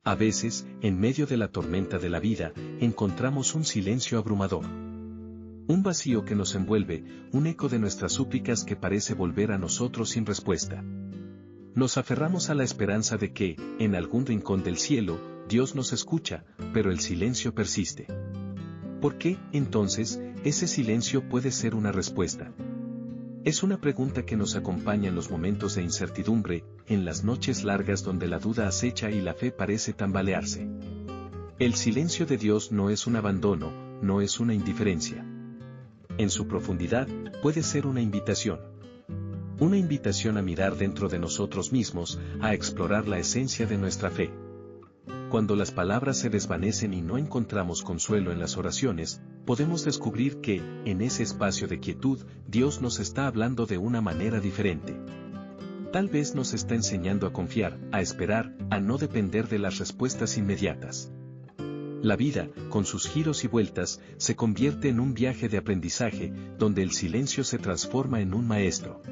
A veces, en medio de la tormenta de la vida, encontramos un silencio abrumador. Un vacío que nos envuelve, un eco de nuestras súplicas que parece volver a nosotros sin respuesta. Nos aferramos a la esperanza de que, en algún rincón del cielo, Dios nos escucha, pero el silencio persiste. ¿Por qué, entonces, ese silencio puede ser una respuesta? Es una pregunta que nos acompaña en los momentos de incertidumbre, en las noches largas donde la duda acecha y la fe parece tambalearse. El silencio de Dios no es un abandono, no es una indiferencia. En su profundidad, puede ser una invitación. Una invitación a mirar dentro de nosotros mismos, a explorar la esencia de nuestra fe. Cuando las palabras se desvanecen y no encontramos consuelo en las oraciones, podemos descubrir que, en ese espacio de quietud, Dios nos está hablando de una manera diferente. Tal vez nos está enseñando a confiar, a esperar, a no depender de las respuestas inmediatas. La vida, con sus giros y vueltas, se convierte en un viaje de aprendizaje, donde el silencio se transforma en un maestro.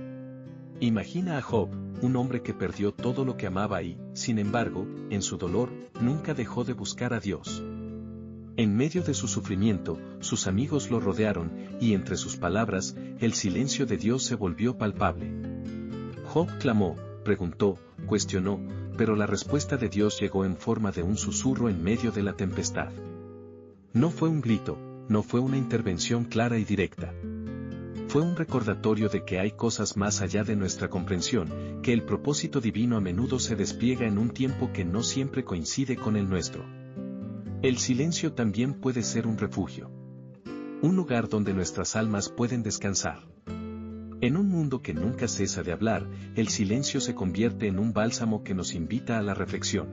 Imagina a Job, un hombre que perdió todo lo que amaba y, sin embargo, en su dolor, nunca dejó de buscar a Dios. En medio de su sufrimiento, sus amigos lo rodearon, y entre sus palabras, el silencio de Dios se volvió palpable. Job clamó, preguntó, cuestionó, pero la respuesta de Dios llegó en forma de un susurro en medio de la tempestad. No fue un grito, no fue una intervención clara y directa. Fue un recordatorio de que hay cosas más allá de nuestra comprensión, que el propósito divino a menudo se despliega en un tiempo que no siempre coincide con el nuestro. El silencio también puede ser un refugio. Un lugar donde nuestras almas pueden descansar. En un mundo que nunca cesa de hablar, el silencio se convierte en un bálsamo que nos invita a la reflexión.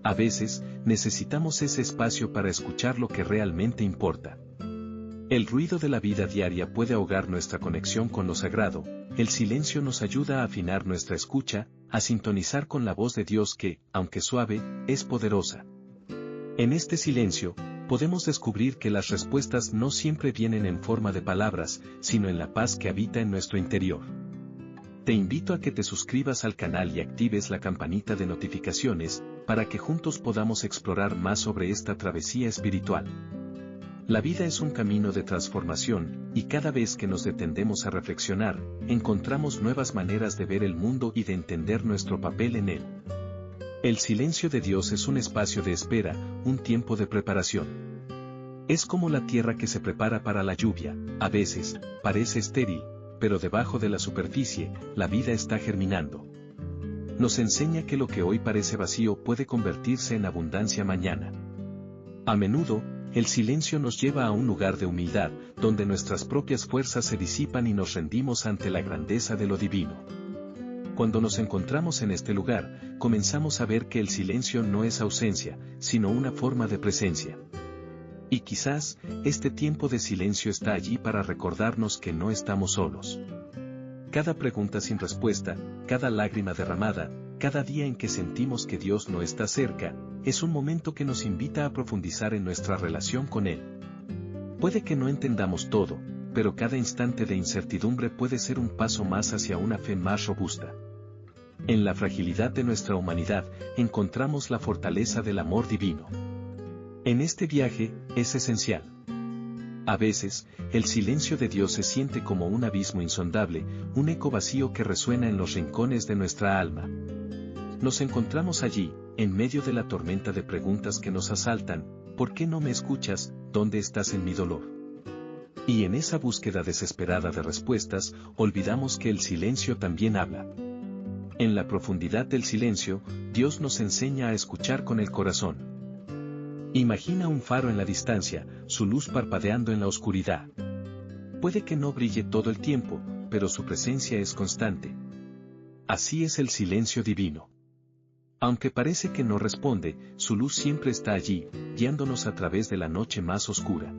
A veces, necesitamos ese espacio para escuchar lo que realmente importa. El ruido de la vida diaria puede ahogar nuestra conexión con lo sagrado, el silencio nos ayuda a afinar nuestra escucha, a sintonizar con la voz de Dios que, aunque suave, es poderosa. En este silencio, podemos descubrir que las respuestas no siempre vienen en forma de palabras, sino en la paz que habita en nuestro interior. Te invito a que te suscribas al canal y actives la campanita de notificaciones, para que juntos podamos explorar más sobre esta travesía espiritual. La vida es un camino de transformación, y cada vez que nos detendemos a reflexionar, encontramos nuevas maneras de ver el mundo y de entender nuestro papel en él. El silencio de Dios es un espacio de espera, un tiempo de preparación. Es como la tierra que se prepara para la lluvia, a veces, parece estéril, pero debajo de la superficie, la vida está germinando. Nos enseña que lo que hoy parece vacío puede convertirse en abundancia mañana. A menudo, el silencio nos lleva a un lugar de humildad, donde nuestras propias fuerzas se disipan y nos rendimos ante la grandeza de lo divino. Cuando nos encontramos en este lugar, comenzamos a ver que el silencio no es ausencia, sino una forma de presencia. Y quizás, este tiempo de silencio está allí para recordarnos que no estamos solos. Cada pregunta sin respuesta, cada lágrima derramada, cada día en que sentimos que Dios no está cerca, es un momento que nos invita a profundizar en nuestra relación con Él. Puede que no entendamos todo, pero cada instante de incertidumbre puede ser un paso más hacia una fe más robusta. En la fragilidad de nuestra humanidad, encontramos la fortaleza del amor divino. En este viaje, es esencial. A veces, el silencio de Dios se siente como un abismo insondable, un eco vacío que resuena en los rincones de nuestra alma. Nos encontramos allí, en medio de la tormenta de preguntas que nos asaltan: ¿por qué no me escuchas? ¿Dónde estás en mi dolor? Y en esa búsqueda desesperada de respuestas, olvidamos que el silencio también habla. En la profundidad del silencio, Dios nos enseña a escuchar con el corazón. Imagina un faro en la distancia, su luz parpadeando en la oscuridad. Puede que no brille todo el tiempo, pero su presencia es constante. Así es el silencio divino. Aunque parece que no responde, su luz siempre está allí, guiándonos a través de la noche más oscura.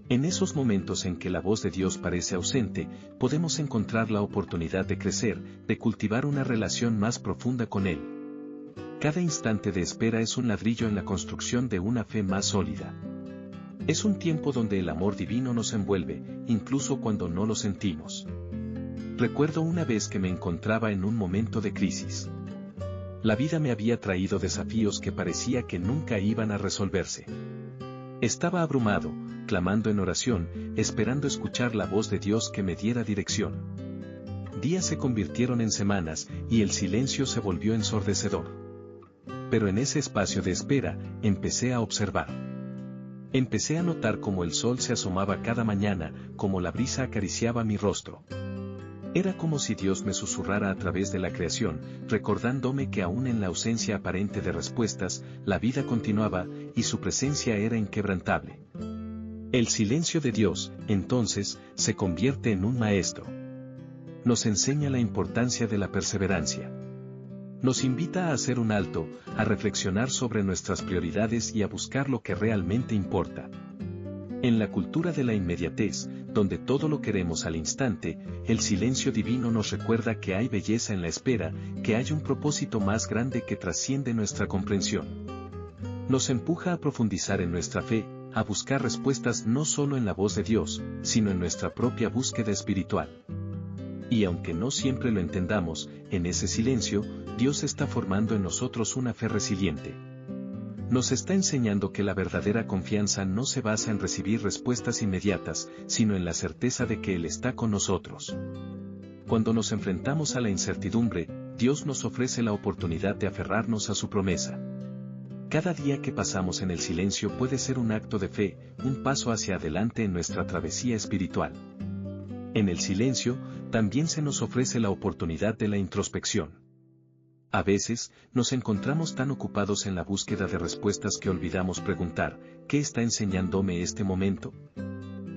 En esos momentos en que la voz de Dios parece ausente, podemos encontrar la oportunidad de crecer, de cultivar una relación más profunda con Él. Cada instante de espera es un ladrillo en la construcción de una fe más sólida. Es un tiempo donde el amor divino nos envuelve, incluso cuando no lo sentimos. Recuerdo una vez que me encontraba en un momento de crisis. La vida me había traído desafíos que parecía que nunca iban a resolverse. Estaba abrumado, clamando en oración, esperando escuchar la voz de Dios que me diera dirección. Días se convirtieron en semanas, y el silencio se volvió ensordecedor. Pero en ese espacio de espera, empecé a observar. Empecé a notar cómo el sol se asomaba cada mañana, cómo la brisa acariciaba mi rostro. Era como si Dios me susurrara a través de la creación, recordándome que aún en la ausencia aparente de respuestas, la vida continuaba, y su presencia era inquebrantable. El silencio de Dios, entonces, se convierte en un maestro. Nos enseña la importancia de la perseverancia. Nos invita a hacer un alto, a reflexionar sobre nuestras prioridades y a buscar lo que realmente importa. En la cultura de la inmediatez, donde todo lo queremos al instante, el silencio divino nos recuerda que hay belleza en la espera, que hay un propósito más grande que trasciende nuestra comprensión. Nos empuja a profundizar en nuestra fe, a buscar respuestas no solo en la voz de Dios, sino en nuestra propia búsqueda espiritual. Y aunque no siempre lo entendamos, en ese silencio, Dios está formando en nosotros una fe resiliente. Nos está enseñando que la verdadera confianza no se basa en recibir respuestas inmediatas, sino en la certeza de que Él está con nosotros. Cuando nos enfrentamos a la incertidumbre, Dios nos ofrece la oportunidad de aferrarnos a su promesa. Cada día que pasamos en el silencio puede ser un acto de fe, un paso hacia adelante en nuestra travesía espiritual. En el silencio, también se nos ofrece la oportunidad de la introspección. A veces, nos encontramos tan ocupados en la búsqueda de respuestas que olvidamos preguntar, ¿qué está enseñándome este momento?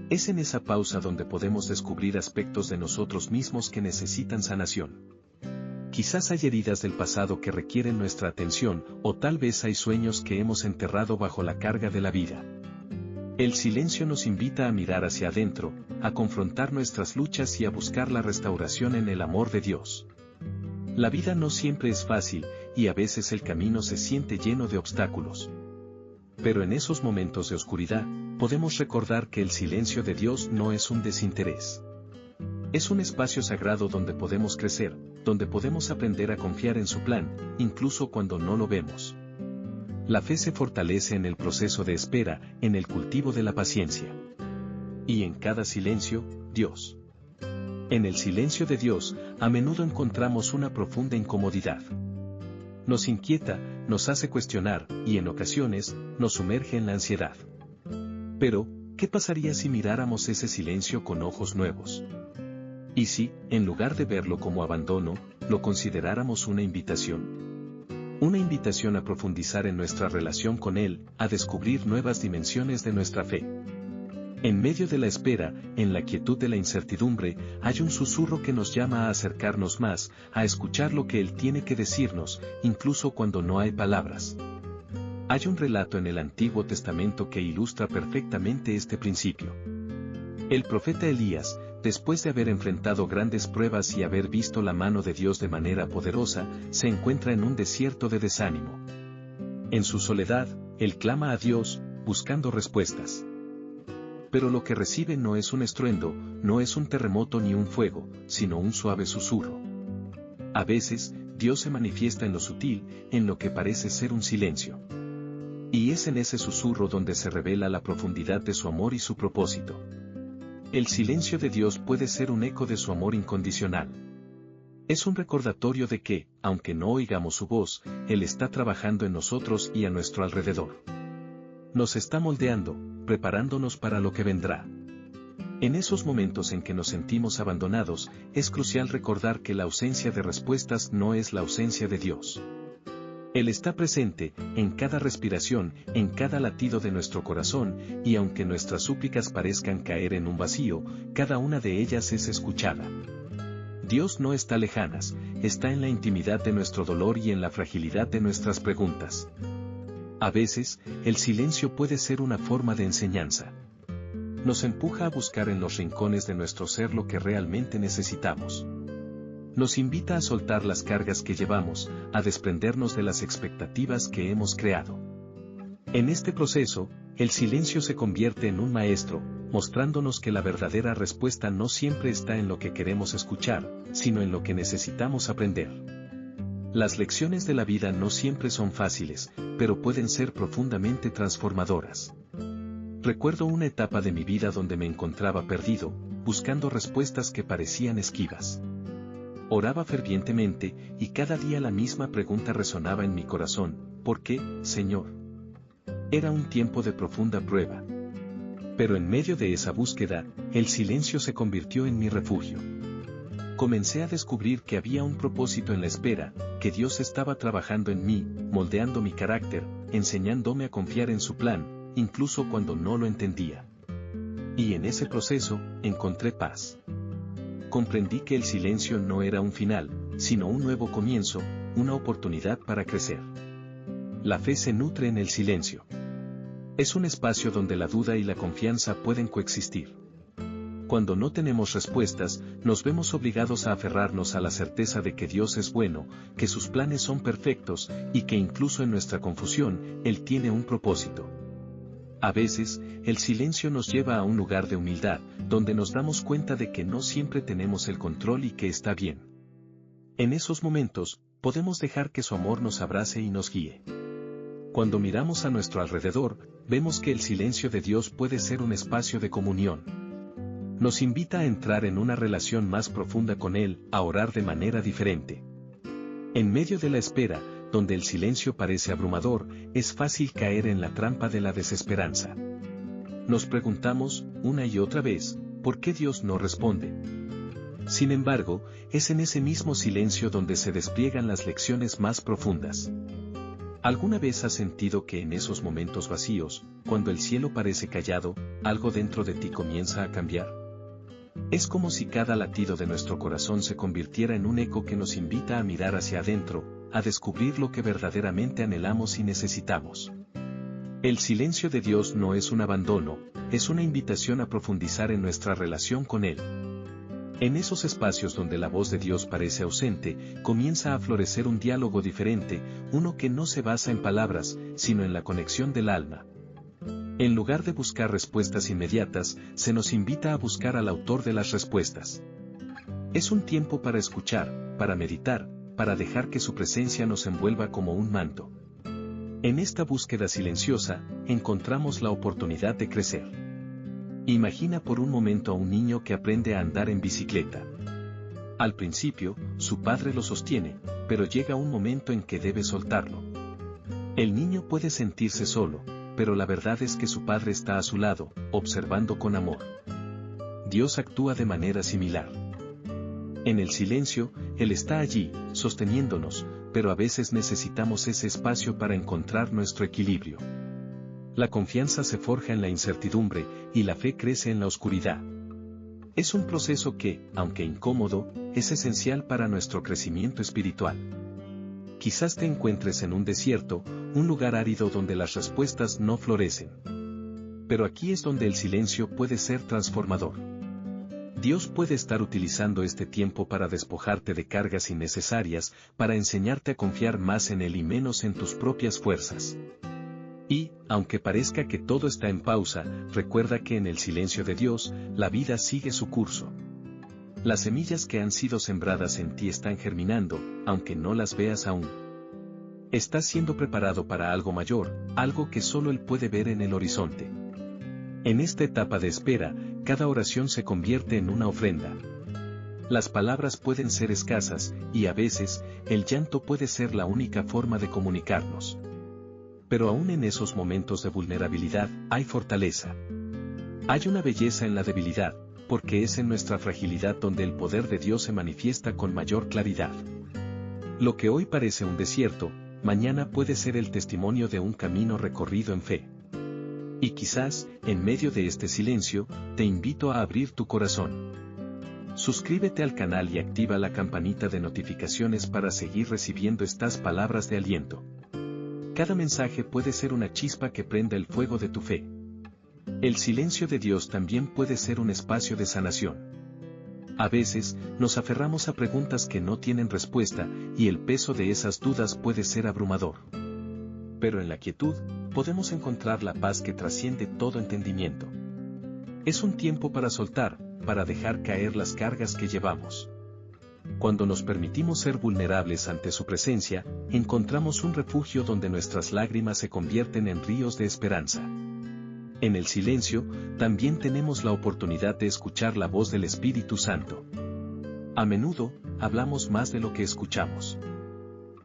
Es en esa pausa donde podemos descubrir aspectos de nosotros mismos que necesitan sanación. Quizás hay heridas del pasado que requieren nuestra atención, o tal vez hay sueños que hemos enterrado bajo la carga de la vida. El silencio nos invita a mirar hacia adentro, a confrontar nuestras luchas y a buscar la restauración en el amor de Dios. La vida no siempre es fácil, y a veces el camino se siente lleno de obstáculos. Pero en esos momentos de oscuridad, podemos recordar que el silencio de Dios no es un desinterés. Es un espacio sagrado donde podemos crecer, donde podemos aprender a confiar en su plan, incluso cuando no lo vemos. La fe se fortalece en el proceso de espera, en el cultivo de la paciencia. Y en cada silencio, Dios. En el silencio de Dios, a menudo encontramos una profunda incomodidad. Nos inquieta, nos hace cuestionar, y en ocasiones, nos sumerge en la ansiedad. Pero, ¿qué pasaría si miráramos ese silencio con ojos nuevos? ¿Y si, en lugar de verlo como abandono, lo consideráramos una invitación? Una invitación a profundizar en nuestra relación con Él, a descubrir nuevas dimensiones de nuestra fe. En medio de la espera, en la quietud de la incertidumbre, hay un susurro que nos llama a acercarnos más, a escuchar lo que Él tiene que decirnos, incluso cuando no hay palabras. Hay un relato en el Antiguo Testamento que ilustra perfectamente este principio. El profeta Elías, después de haber enfrentado grandes pruebas y haber visto la mano de Dios de manera poderosa, se encuentra en un desierto de desánimo. En su soledad, él clama a Dios, buscando respuestas. Pero lo que recibe no es un estruendo, no es un terremoto ni un fuego, sino un suave susurro. A veces, Dios se manifiesta en lo sutil, en lo que parece ser un silencio. Y es en ese susurro donde se revela la profundidad de su amor y su propósito. El silencio de Dios puede ser un eco de su amor incondicional. Es un recordatorio de que, aunque no oigamos su voz, Él está trabajando en nosotros y a nuestro alrededor. Nos está moldeando, preparándonos para lo que vendrá. En esos momentos en que nos sentimos abandonados, es crucial recordar que la ausencia de respuestas no es la ausencia de Dios. Él está presente, en cada respiración, en cada latido de nuestro corazón, y aunque nuestras súplicas parezcan caer en un vacío, cada una de ellas es escuchada. Dios no está lejanas, está en la intimidad de nuestro dolor y en la fragilidad de nuestras preguntas. A veces, el silencio puede ser una forma de enseñanza. Nos empuja a buscar en los rincones de nuestro ser lo que realmente necesitamos. Nos invita a soltar las cargas que llevamos, a desprendernos de las expectativas que hemos creado. En este proceso, el silencio se convierte en un maestro, mostrándonos que la verdadera respuesta no siempre está en lo que queremos escuchar, sino en lo que necesitamos aprender. Las lecciones de la vida no siempre son fáciles, pero pueden ser profundamente transformadoras. Recuerdo una etapa de mi vida donde me encontraba perdido, buscando respuestas que parecían esquivas. Oraba fervientemente, y cada día la misma pregunta resonaba en mi corazón: ¿por qué, Señor? Era un tiempo de profunda prueba. Pero en medio de esa búsqueda, el silencio se convirtió en mi refugio. Comencé a descubrir que había un propósito en la espera, que Dios estaba trabajando en mí, moldeando mi carácter, enseñándome a confiar en su plan, incluso cuando no lo entendía. Y en ese proceso, encontré paz. Comprendí que el silencio no era un final, sino un nuevo comienzo, una oportunidad para crecer. La fe se nutre en el silencio. Es un espacio donde la duda y la confianza pueden coexistir. Cuando no tenemos respuestas, nos vemos obligados a aferrarnos a la certeza de que Dios es bueno, que sus planes son perfectos, y que incluso en nuestra confusión, Él tiene un propósito. A veces, el silencio nos lleva a un lugar de humildad, donde nos damos cuenta de que no siempre tenemos el control y que está bien. En esos momentos, podemos dejar que su amor nos abrace y nos guíe. Cuando miramos a nuestro alrededor, vemos que el silencio de Dios puede ser un espacio de comunión. Nos invita a entrar en una relación más profunda con Él, a orar de manera diferente. En medio de la espera, donde el silencio parece abrumador, es fácil caer en la trampa de la desesperanza. Nos preguntamos, una y otra vez, ¿por qué Dios no responde? Sin embargo, es en ese mismo silencio donde se despliegan las lecciones más profundas. ¿Alguna vez has sentido que en esos momentos vacíos, cuando el cielo parece callado, algo dentro de ti comienza a cambiar? Es como si cada latido de nuestro corazón se convirtiera en un eco que nos invita a mirar hacia adentro, a descubrir lo que verdaderamente anhelamos y necesitamos. El silencio de Dios no es un abandono, es una invitación a profundizar en nuestra relación con Él. En esos espacios donde la voz de Dios parece ausente, comienza a florecer un diálogo diferente, uno que no se basa en palabras, sino en la conexión del alma. En lugar de buscar respuestas inmediatas, se nos invita a buscar al autor de las respuestas. Es un tiempo para escuchar, para meditar, para dejar que su presencia nos envuelva como un manto. En esta búsqueda silenciosa, encontramos la oportunidad de crecer. Imagina por un momento a un niño que aprende a andar en bicicleta. Al principio, su padre lo sostiene, pero llega un momento en que debe soltarlo. El niño puede sentirse solo, pero la verdad es que su padre está a su lado, observando con amor. Dios actúa de manera similar. En el silencio, Él está allí, sosteniéndonos, pero a veces necesitamos ese espacio para encontrar nuestro equilibrio. La confianza se forja en la incertidumbre, y la fe crece en la oscuridad. Es un proceso que, aunque incómodo, es esencial para nuestro crecimiento espiritual. Quizás te encuentres en un desierto, un lugar árido donde las respuestas no florecen. Pero aquí es donde el silencio puede ser transformador. Dios puede estar utilizando este tiempo para despojarte de cargas innecesarias, para enseñarte a confiar más en Él y menos en tus propias fuerzas. Y, aunque parezca que todo está en pausa, recuerda que en el silencio de Dios, la vida sigue su curso. Las semillas que han sido sembradas en ti están germinando, aunque no las veas aún. Estás siendo preparado para algo mayor, algo que solo Él puede ver en el horizonte. En esta etapa de espera, cada oración se convierte en una ofrenda. Las palabras pueden ser escasas, y a veces, el llanto puede ser la única forma de comunicarnos. Pero aún en esos momentos de vulnerabilidad, hay fortaleza. Hay una belleza en la debilidad, porque es en nuestra fragilidad donde el poder de Dios se manifiesta con mayor claridad. Lo que hoy parece un desierto, mañana puede ser el testimonio de un camino recorrido en fe. Y quizás, en medio de este silencio, te invito a abrir tu corazón. Suscríbete al canal y activa la campanita de notificaciones para seguir recibiendo estas palabras de aliento. Cada mensaje puede ser una chispa que prenda el fuego de tu fe. El silencio de Dios también puede ser un espacio de sanación. A veces, nos aferramos a preguntas que no tienen respuesta, y el peso de esas dudas puede ser abrumador. Pero en la quietud, podemos encontrar la paz que trasciende todo entendimiento. Es un tiempo para soltar, para dejar caer las cargas que llevamos. Cuando nos permitimos ser vulnerables ante su presencia, encontramos un refugio donde nuestras lágrimas se convierten en ríos de esperanza. En el silencio, también tenemos la oportunidad de escuchar la voz del Espíritu Santo. A menudo, hablamos más de lo que escuchamos.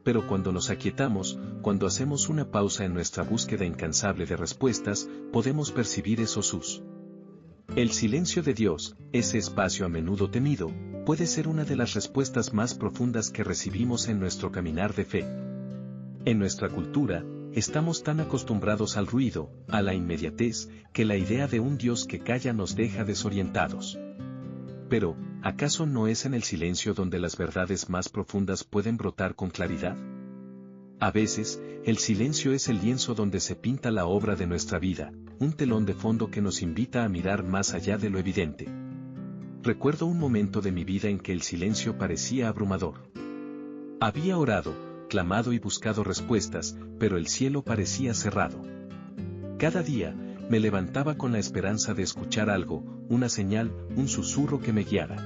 Pero cuando nos aquietamos, cuando hacemos una pausa en nuestra búsqueda incansable de respuestas, podemos percibir esos sus. El silencio de Dios, ese espacio a menudo temido, puede ser una de las respuestas más profundas que recibimos en nuestro caminar de fe. En nuestra cultura, estamos tan acostumbrados al ruido, a la inmediatez, que la idea de un Dios que calla nos deja desorientados. Pero, ¿acaso no es en el silencio donde las verdades más profundas pueden brotar con claridad? A veces, el silencio es el lienzo donde se pinta la obra de nuestra vida, un telón de fondo que nos invita a mirar más allá de lo evidente. Recuerdo un momento de mi vida en que el silencio parecía abrumador. Había orado, clamado y buscado respuestas, pero el cielo parecía cerrado. Cada día, me levantaba con la esperanza de escuchar algo, una señal, un susurro que me guiara.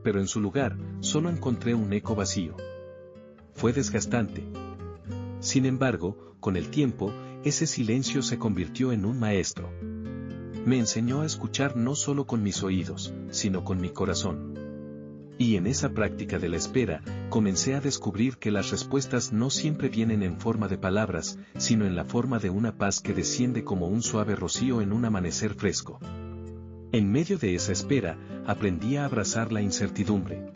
Pero en su lugar, solo encontré un eco vacío. Fue desgastante. Sin embargo, con el tiempo, ese silencio se convirtió en un maestro. Me enseñó a escuchar no solo con mis oídos, sino con mi corazón. Y en esa práctica de la espera, comencé a descubrir que las respuestas no siempre vienen en forma de palabras, sino en la forma de una paz que desciende como un suave rocío en un amanecer fresco. En medio de esa espera, aprendí a abrazar la incertidumbre.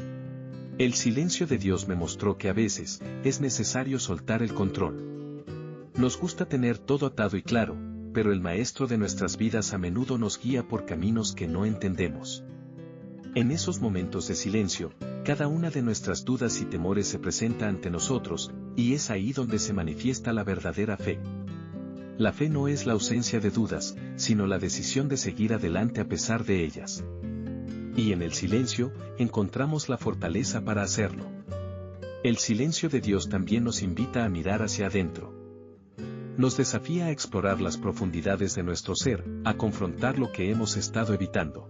El silencio de Dios me mostró que a veces, es necesario soltar el control. Nos gusta tener todo atado y claro, pero el Maestro de nuestras vidas a menudo nos guía por caminos que no entendemos. En esos momentos de silencio, cada una de nuestras dudas y temores se presenta ante nosotros, y es ahí donde se manifiesta la verdadera fe. La fe no es la ausencia de dudas, sino la decisión de seguir adelante a pesar de ellas. Y en el silencio, encontramos la fortaleza para hacerlo. El silencio de Dios también nos invita a mirar hacia adentro. Nos desafía a explorar las profundidades de nuestro ser, a confrontar lo que hemos estado evitando.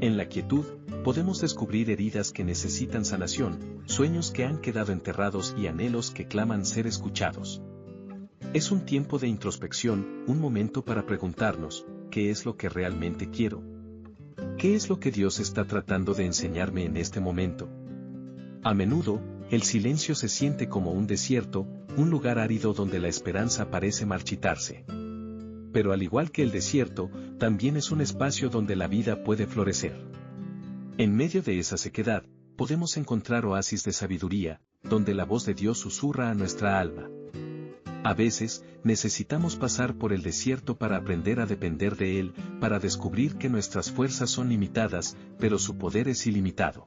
En la quietud, podemos descubrir heridas que necesitan sanación, sueños que han quedado enterrados y anhelos que claman ser escuchados. Es un tiempo de introspección, un momento para preguntarnos, ¿qué es lo que realmente quiero? ¿Qué es lo que Dios está tratando de enseñarme en este momento? A menudo, el silencio se siente como un desierto, un lugar árido donde la esperanza parece marchitarse. Pero al igual que el desierto, también es un espacio donde la vida puede florecer. En medio de esa sequedad, podemos encontrar oasis de sabiduría, donde la voz de Dios susurra a nuestra alma. A veces, necesitamos pasar por el desierto para aprender a depender de Él, para descubrir que nuestras fuerzas son limitadas, pero su poder es ilimitado.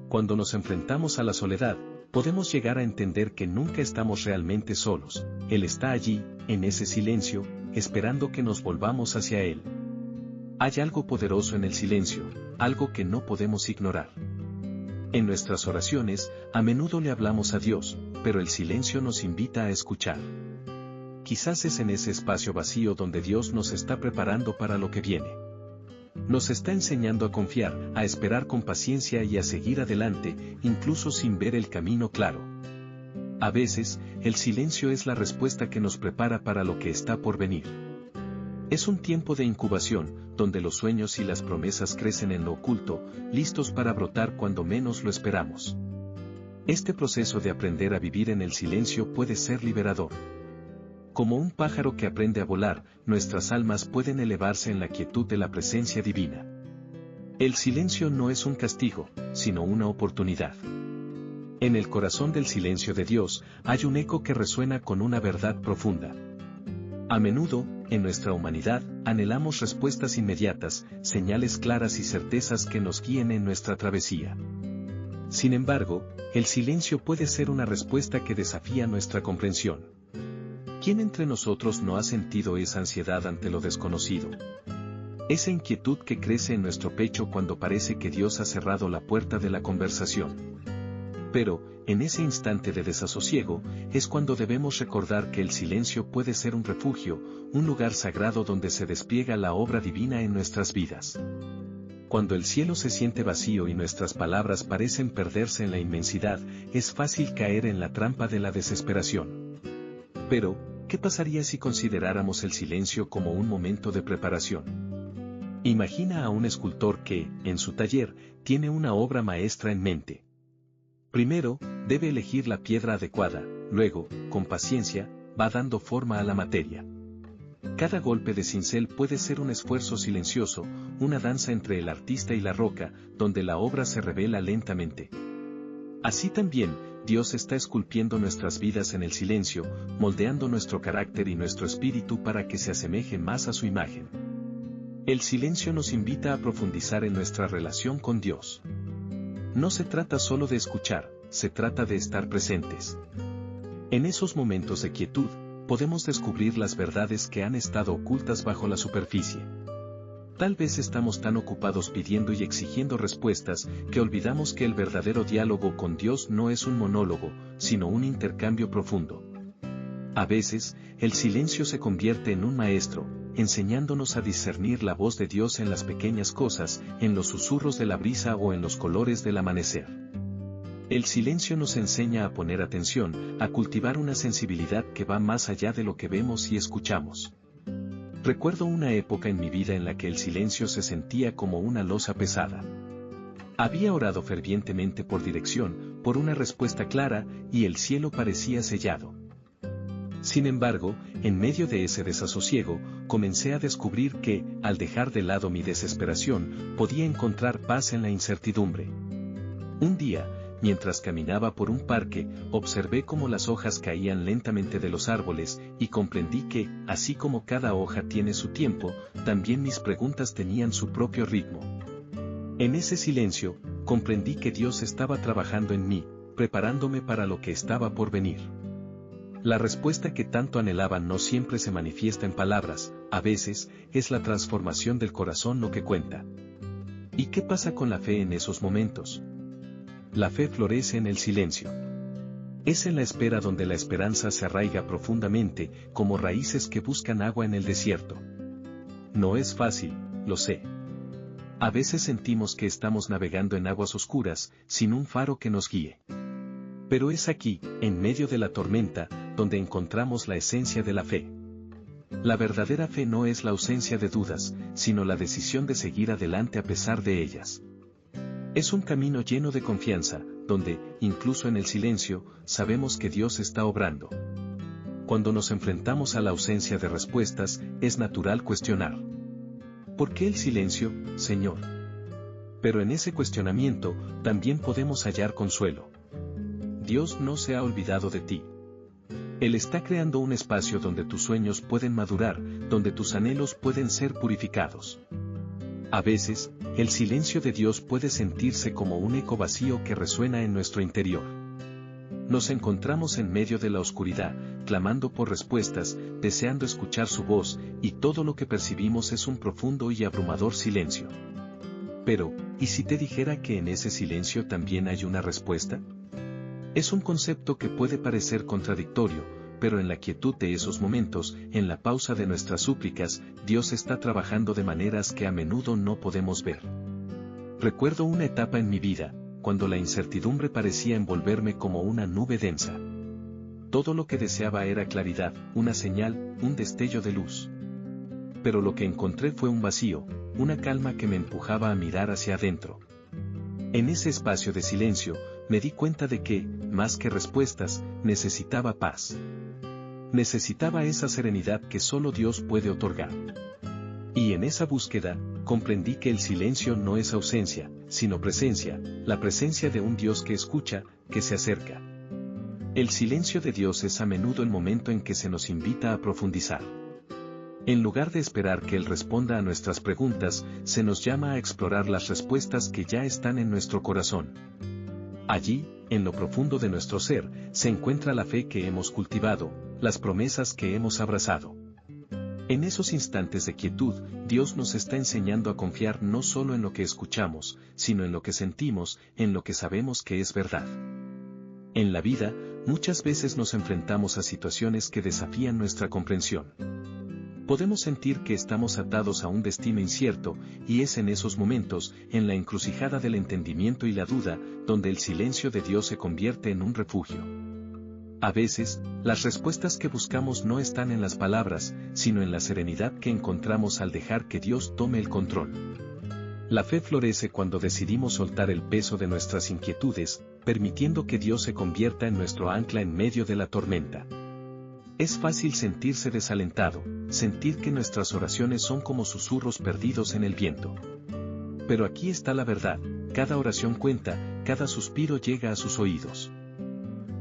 Cuando nos enfrentamos a la soledad, podemos llegar a entender que nunca estamos realmente solos. Él está allí, en ese silencio, esperando que nos volvamos hacia Él. Hay algo poderoso en el silencio, algo que no podemos ignorar. En nuestras oraciones, a menudo le hablamos a Dios, pero el silencio nos invita a escuchar. Quizás es en ese espacio vacío donde Dios nos está preparando para lo que viene. Nos está enseñando a confiar, a esperar con paciencia y a seguir adelante, incluso sin ver el camino claro. A veces, el silencio es la respuesta que nos prepara para lo que está por venir. Es un tiempo de incubación, donde los sueños y las promesas crecen en lo oculto, listos para brotar cuando menos lo esperamos. Este proceso de aprender a vivir en el silencio puede ser liberador. Como un pájaro que aprende a volar, nuestras almas pueden elevarse en la quietud de la presencia divina. El silencio no es un castigo, sino una oportunidad. En el corazón del silencio de Dios, hay un eco que resuena con una verdad profunda. A menudo, en nuestra humanidad, anhelamos respuestas inmediatas, señales claras y certezas que nos guíen en nuestra travesía. Sin embargo, el silencio puede ser una respuesta que desafía nuestra comprensión. ¿Quién entre nosotros no ha sentido esa ansiedad ante lo desconocido? Esa inquietud que crece en nuestro pecho cuando parece que Dios ha cerrado la puerta de la conversación. Pero, en ese instante de desasosiego, es cuando debemos recordar que el silencio puede ser un refugio, un lugar sagrado donde se despliega la obra divina en nuestras vidas. Cuando el cielo se siente vacío y nuestras palabras parecen perderse en la inmensidad, es fácil caer en la trampa de la desesperación. Pero, ¿qué pasaría si consideráramos el silencio como un momento de preparación? Imagina a un escultor que, en su taller, tiene una obra maestra en mente. Primero, debe elegir la piedra adecuada, luego, con paciencia, va dando forma a la materia. Cada golpe de cincel puede ser un esfuerzo silencioso, una danza entre el artista y la roca, donde la obra se revela lentamente. Así también, Dios está esculpiendo nuestras vidas en el silencio, moldeando nuestro carácter y nuestro espíritu para que se asemeje más a su imagen. El silencio nos invita a profundizar en nuestra relación con Dios. No se trata solo de escuchar, se trata de estar presentes. En esos momentos de quietud, podemos descubrir las verdades que han estado ocultas bajo la superficie. Tal vez estamos tan ocupados pidiendo y exigiendo respuestas que olvidamos que el verdadero diálogo con Dios no es un monólogo, sino un intercambio profundo. A veces, el silencio se convierte en un maestro, enseñándonos a discernir la voz de Dios en las pequeñas cosas, en los susurros de la brisa o en los colores del amanecer. El silencio nos enseña a poner atención, a cultivar una sensibilidad que va más allá de lo que vemos y escuchamos. Recuerdo una época en mi vida en la que el silencio se sentía como una losa pesada. Había orado fervientemente por dirección, por una respuesta clara, y el cielo parecía sellado. Sin embargo, en medio de ese desasosiego, comencé a descubrir que, al dejar de lado mi desesperación, podía encontrar paz en la incertidumbre. Un día, mientras caminaba por un parque, observé cómo las hojas caían lentamente de los árboles, y comprendí que, así como cada hoja tiene su tiempo, también mis preguntas tenían su propio ritmo. En ese silencio, comprendí que Dios estaba trabajando en mí, preparándome para lo que estaba por venir. La respuesta que tanto anhelaba no siempre se manifiesta en palabras, a veces, es la transformación del corazón lo que cuenta. ¿Y qué pasa con la fe en esos momentos? La fe florece en el silencio. Es en la espera donde la esperanza se arraiga profundamente, como raíces que buscan agua en el desierto. No es fácil, lo sé. A veces sentimos que estamos navegando en aguas oscuras, sin un faro que nos guíe. Pero es aquí, en medio de la tormenta, donde encontramos la esencia de la fe. La verdadera fe no es la ausencia de dudas, sino la decisión de seguir adelante a pesar de ellas. Es un camino lleno de confianza, donde, incluso en el silencio, sabemos que Dios está obrando. Cuando nos enfrentamos a la ausencia de respuestas, es natural cuestionar. ¿Por qué el silencio, Señor? Pero en ese cuestionamiento, también podemos hallar consuelo. Dios no se ha olvidado de ti. Él está creando un espacio donde tus sueños pueden madurar, donde tus anhelos pueden ser purificados. A veces, el silencio de Dios puede sentirse como un eco vacío que resuena en nuestro interior. Nos encontramos en medio de la oscuridad, clamando por respuestas, deseando escuchar su voz, y todo lo que percibimos es un profundo y abrumador silencio. Pero, ¿y si te dijera que en ese silencio también hay una respuesta? Es un concepto que puede parecer contradictorio, pero en la quietud de esos momentos, en la pausa de nuestras súplicas, Dios está trabajando de maneras que a menudo no podemos ver. Recuerdo una etapa en mi vida, cuando la incertidumbre parecía envolverme como una nube densa. Todo lo que deseaba era claridad, una señal, un destello de luz. Pero lo que encontré fue un vacío, una calma que me empujaba a mirar hacia adentro. En ese espacio de silencio, me di cuenta de que, más que respuestas, necesitaba paz. Necesitaba esa serenidad que solo Dios puede otorgar. Y en esa búsqueda, comprendí que el silencio no es ausencia, sino presencia, la presencia de un Dios que escucha, que se acerca. El silencio de Dios es a menudo el momento en que se nos invita a profundizar. En lugar de esperar que Él responda a nuestras preguntas, se nos llama a explorar las respuestas que ya están en nuestro corazón. Allí, en lo profundo de nuestro ser, se encuentra la fe que hemos cultivado, las promesas que hemos abrazado. En esos instantes de quietud, Dios nos está enseñando a confiar no solo en lo que escuchamos, sino en lo que sentimos, en lo que sabemos que es verdad. En la vida, muchas veces nos enfrentamos a situaciones que desafían nuestra comprensión. Podemos sentir que estamos atados a un destino incierto, y es en esos momentos, en la encrucijada del entendimiento y la duda, donde el silencio de Dios se convierte en un refugio. A veces, las respuestas que buscamos no están en las palabras, sino en la serenidad que encontramos al dejar que Dios tome el control. La fe florece cuando decidimos soltar el peso de nuestras inquietudes, permitiendo que Dios se convierta en nuestro ancla en medio de la tormenta. Es fácil sentirse desalentado, sentir que nuestras oraciones son como susurros perdidos en el viento. Pero aquí está la verdad, cada oración cuenta, cada suspiro llega a sus oídos.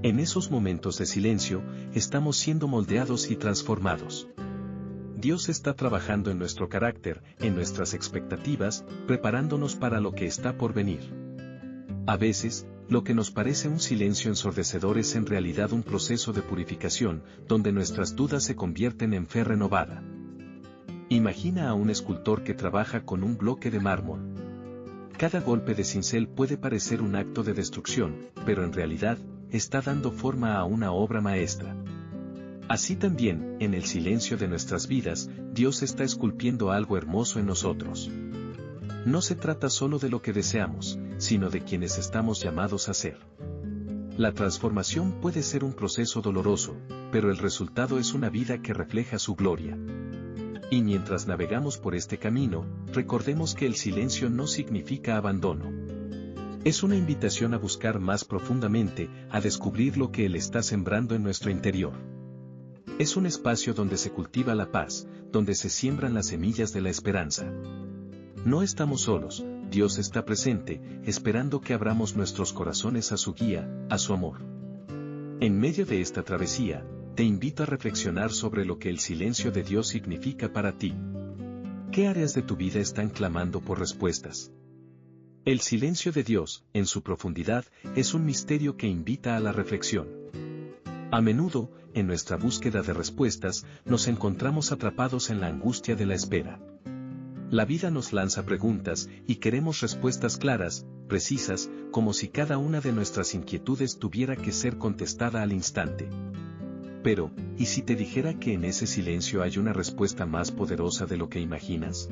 En esos momentos de silencio, estamos siendo moldeados y transformados. Dios está trabajando en nuestro carácter, en nuestras expectativas, preparándonos para lo que está por venir. A veces, lo que nos parece un silencio ensordecedor es en realidad un proceso de purificación, donde nuestras dudas se convierten en fe renovada. Imagina a un escultor que trabaja con un bloque de mármol. Cada golpe de cincel puede parecer un acto de destrucción, pero en realidad, está dando forma a una obra maestra. Así también, en el silencio de nuestras vidas, Dios está esculpiendo algo hermoso en nosotros. No se trata solo de lo que deseamos, sino de quienes estamos llamados a ser. La transformación puede ser un proceso doloroso, pero el resultado es una vida que refleja su gloria. Y mientras navegamos por este camino, recordemos que el silencio no significa abandono. Es una invitación a buscar más profundamente, a descubrir lo que Él está sembrando en nuestro interior. Es un espacio donde se cultiva la paz, donde se siembran las semillas de la esperanza. No estamos solos, Dios está presente, esperando que abramos nuestros corazones a su guía, a su amor. En medio de esta travesía, te invito a reflexionar sobre lo que el silencio de Dios significa para ti. ¿Qué áreas de tu vida están clamando por respuestas? El silencio de Dios, en su profundidad, es un misterio que invita a la reflexión. A menudo, en nuestra búsqueda de respuestas, nos encontramos atrapados en la angustia de la espera. La vida nos lanza preguntas, y queremos respuestas claras, precisas, como si cada una de nuestras inquietudes tuviera que ser contestada al instante. Pero, ¿y si te dijera que en ese silencio hay una respuesta más poderosa de lo que imaginas?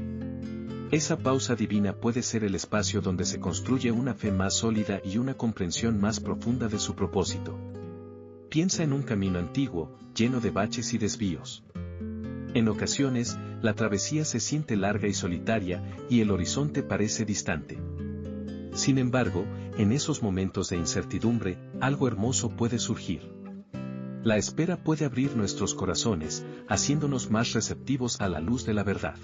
Esa pausa divina puede ser el espacio donde se construye una fe más sólida y una comprensión más profunda de su propósito. Piensa en un camino antiguo, lleno de baches y desvíos. En ocasiones, la travesía se siente larga y solitaria, y el horizonte parece distante. Sin embargo, en esos momentos de incertidumbre, algo hermoso puede surgir. La espera puede abrir nuestros corazones, haciéndonos más receptivos a la luz de la verdad.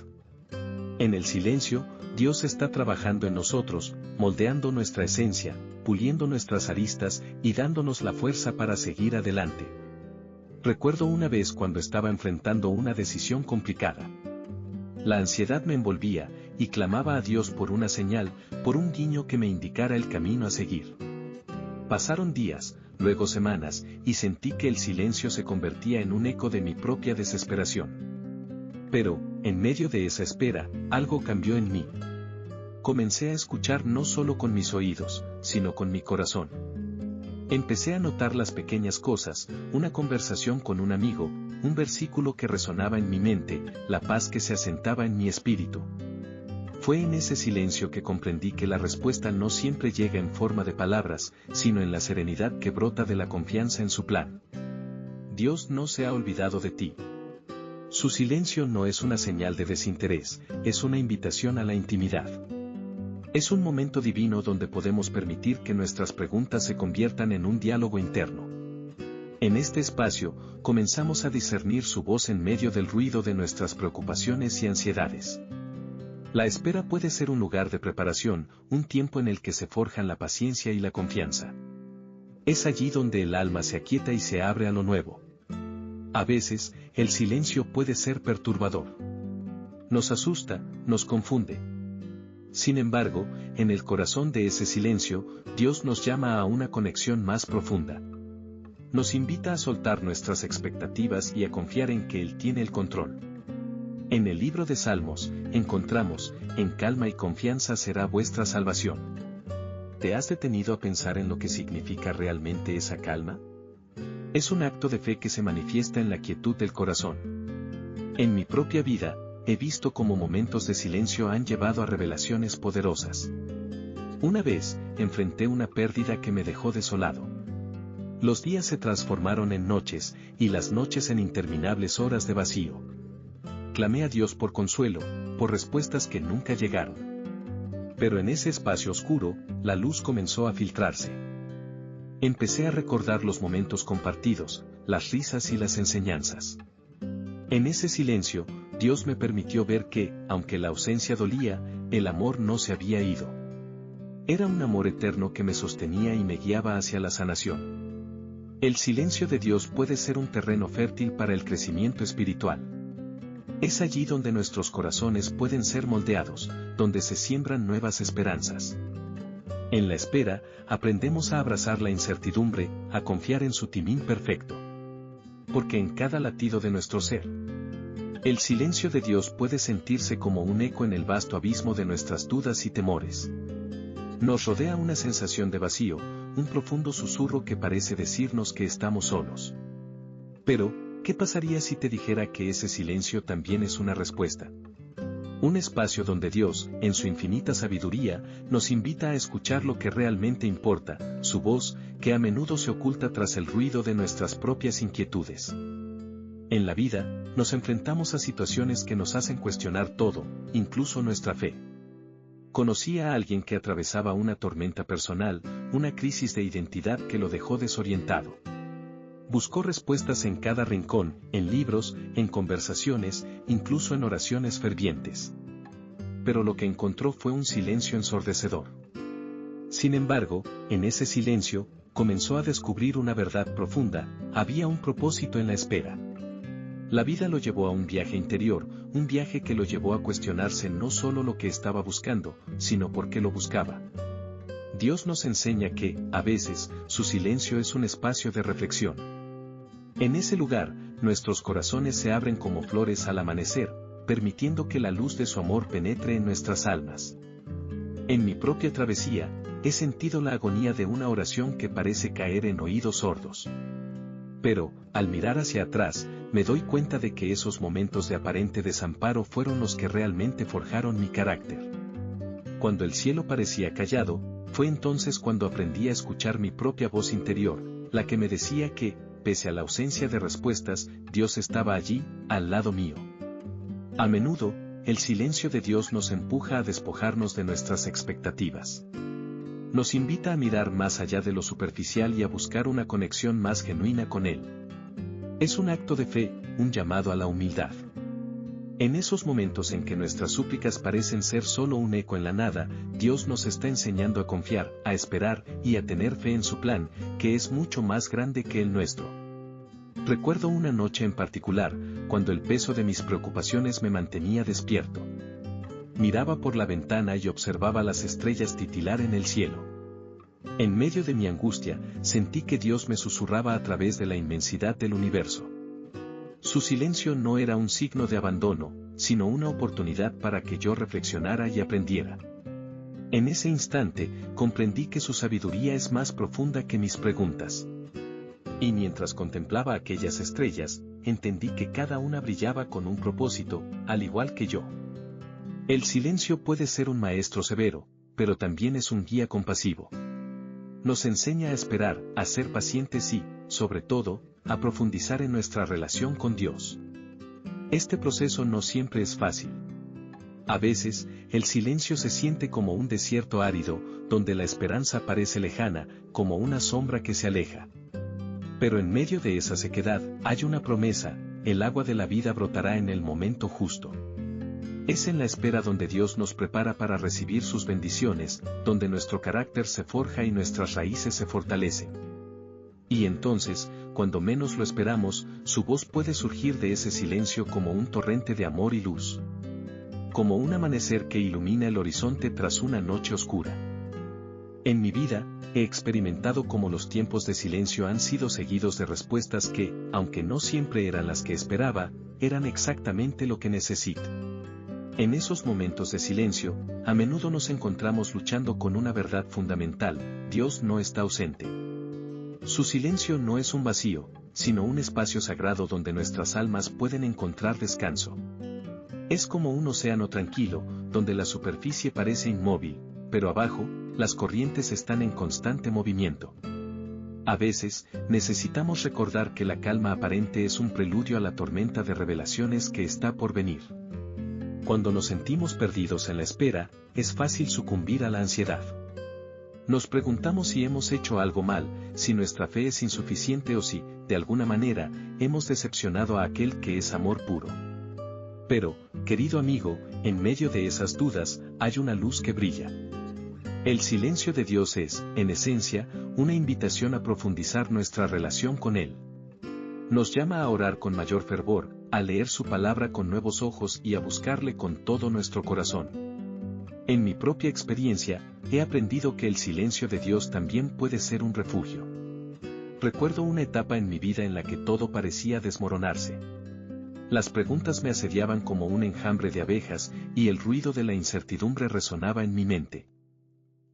En el silencio, Dios está trabajando en nosotros, moldeando nuestra esencia, puliendo nuestras aristas y dándonos la fuerza para seguir adelante. Recuerdo una vez cuando estaba enfrentando una decisión complicada. La ansiedad me envolvía, y clamaba a Dios por una señal, por un guiño que me indicara el camino a seguir. Pasaron días, luego semanas, y sentí que el silencio se convertía en un eco de mi propia desesperación. Pero, en medio de esa espera, algo cambió en mí. Comencé a escuchar no solo con mis oídos, sino con mi corazón. Empecé a notar las pequeñas cosas, una conversación con un amigo, un versículo que resonaba en mi mente, la paz que se asentaba en mi espíritu. Fue en ese silencio que comprendí que la respuesta no siempre llega en forma de palabras, sino en la serenidad que brota de la confianza en su plan. Dios no se ha olvidado de ti. Su silencio no es una señal de desinterés, es una invitación a la intimidad. Es un momento divino donde podemos permitir que nuestras preguntas se conviertan en un diálogo interno. En este espacio, comenzamos a discernir su voz en medio del ruido de nuestras preocupaciones y ansiedades. La espera puede ser un lugar de preparación, un tiempo en el que se forjan la paciencia y la confianza. Es allí donde el alma se aquieta y se abre a lo nuevo. A veces, el silencio puede ser perturbador. Nos asusta, nos confunde. Sin embargo, en el corazón de ese silencio, Dios nos llama a una conexión más profunda. Nos invita a soltar nuestras expectativas y a confiar en que Él tiene el control. En el libro de Salmos, encontramos, en calma y confianza será vuestra salvación. ¿Te has detenido a pensar en lo que significa realmente esa calma? Es un acto de fe que se manifiesta en la quietud del corazón. En mi propia vida, he visto cómo momentos de silencio han llevado a revelaciones poderosas. Una vez, enfrenté una pérdida que me dejó desolado. Los días se transformaron en noches, y las noches en interminables horas de vacío. Clamé a Dios por consuelo, por respuestas que nunca llegaron. Pero en ese espacio oscuro, la luz comenzó a filtrarse. Empecé a recordar los momentos compartidos, las risas y las enseñanzas. En ese silencio, Dios me permitió ver que, aunque la ausencia dolía, el amor no se había ido. Era un amor eterno que me sostenía y me guiaba hacia la sanación. El silencio de Dios puede ser un terreno fértil para el crecimiento espiritual. Es allí donde nuestros corazones pueden ser moldeados, donde se siembran nuevas esperanzas. En la espera, aprendemos a abrazar la incertidumbre, a confiar en su timing perfecto. Porque en cada latido de nuestro ser, el silencio de Dios puede sentirse como un eco en el vasto abismo de nuestras dudas y temores. Nos rodea una sensación de vacío, un profundo susurro que parece decirnos que estamos solos. Pero, ¿qué pasaría si te dijera que ese silencio también es una respuesta? Un espacio donde Dios, en su infinita sabiduría, nos invita a escuchar lo que realmente importa, su voz, que a menudo se oculta tras el ruido de nuestras propias inquietudes. En la vida, nos enfrentamos a situaciones que nos hacen cuestionar todo, incluso nuestra fe. Conocí a alguien que atravesaba una tormenta personal, una crisis de identidad que lo dejó desorientado. Buscó respuestas en cada rincón, en libros, en conversaciones, incluso en oraciones fervientes. Pero lo que encontró fue un silencio ensordecedor. Sin embargo, en ese silencio, comenzó a descubrir una verdad profunda, había un propósito en la espera. La vida lo llevó a un viaje interior, un viaje que lo llevó a cuestionarse no solo lo que estaba buscando, sino por qué lo buscaba. Dios nos enseña que, a veces, su silencio es un espacio de reflexión. En ese lugar, nuestros corazones se abren como flores al amanecer, permitiendo que la luz de su amor penetre en nuestras almas. En mi propia travesía, he sentido la agonía de una oración que parece caer en oídos sordos. Pero, al mirar hacia atrás, me doy cuenta de que esos momentos de aparente desamparo fueron los que realmente forjaron mi carácter. Cuando el cielo parecía callado, fue entonces cuando aprendí a escuchar mi propia voz interior, la que me decía que, pese a la ausencia de respuestas, Dios estaba allí, al lado mío. A menudo, el silencio de Dios nos empuja a despojarnos de nuestras expectativas. Nos invita a mirar más allá de lo superficial y a buscar una conexión más genuina con Él. Es un acto de fe, un llamado a la humildad. En esos momentos en que nuestras súplicas parecen ser solo un eco en la nada, Dios nos está enseñando a confiar, a esperar y a tener fe en su plan, que es mucho más grande que el nuestro. Recuerdo una noche en particular, cuando el peso de mis preocupaciones me mantenía despierto. Miraba por la ventana y observaba las estrellas titilar en el cielo. En medio de mi angustia, sentí que Dios me susurraba a través de la inmensidad del universo. Su silencio no era un signo de abandono, sino una oportunidad para que yo reflexionara y aprendiera. En ese instante, comprendí que su sabiduría es más profunda que mis preguntas. Y mientras contemplaba aquellas estrellas, entendí que cada una brillaba con un propósito, al igual que yo. El silencio puede ser un maestro severo, pero también es un guía compasivo. Nos enseña a esperar, a ser pacientes y, sobre todo, a profundizar en nuestra relación con Dios. Este proceso no siempre es fácil. A veces, el silencio se siente como un desierto árido, donde la esperanza parece lejana, como una sombra que se aleja. Pero en medio de esa sequedad, hay una promesa, el agua de la vida brotará en el momento justo. Es en la espera donde Dios nos prepara para recibir sus bendiciones, donde nuestro carácter se forja y nuestras raíces se fortalecen. Y entonces, cuando menos lo esperamos, su voz puede surgir de ese silencio como un torrente de amor y luz. Como un amanecer que ilumina el horizonte tras una noche oscura. En mi vida, he experimentado cómo los tiempos de silencio han sido seguidos de respuestas que, aunque no siempre eran las que esperaba, eran exactamente lo que necesito. En esos momentos de silencio, a menudo nos encontramos luchando con una verdad fundamental: Dios no está ausente. Su silencio no es un vacío, sino un espacio sagrado donde nuestras almas pueden encontrar descanso. Es como un océano tranquilo, donde la superficie parece inmóvil, pero abajo, las corrientes están en constante movimiento. A veces, necesitamos recordar que la calma aparente es un preludio a la tormenta de revelaciones que está por venir. Cuando nos sentimos perdidos en la espera, es fácil sucumbir a la ansiedad. Nos preguntamos si hemos hecho algo mal, si nuestra fe es insuficiente o si, de alguna manera, hemos decepcionado a aquel que es amor puro. Pero, querido amigo, en medio de esas dudas, hay una luz que brilla. El silencio de Dios es, en esencia, una invitación a profundizar nuestra relación con Él. Nos llama a orar con mayor fervor, a leer su palabra con nuevos ojos y a buscarle con todo nuestro corazón. En mi propia experiencia, he aprendido que el silencio de Dios también puede ser un refugio. Recuerdo una etapa en mi vida en la que todo parecía desmoronarse. Las preguntas me asediaban como un enjambre de abejas, y el ruido de la incertidumbre resonaba en mi mente.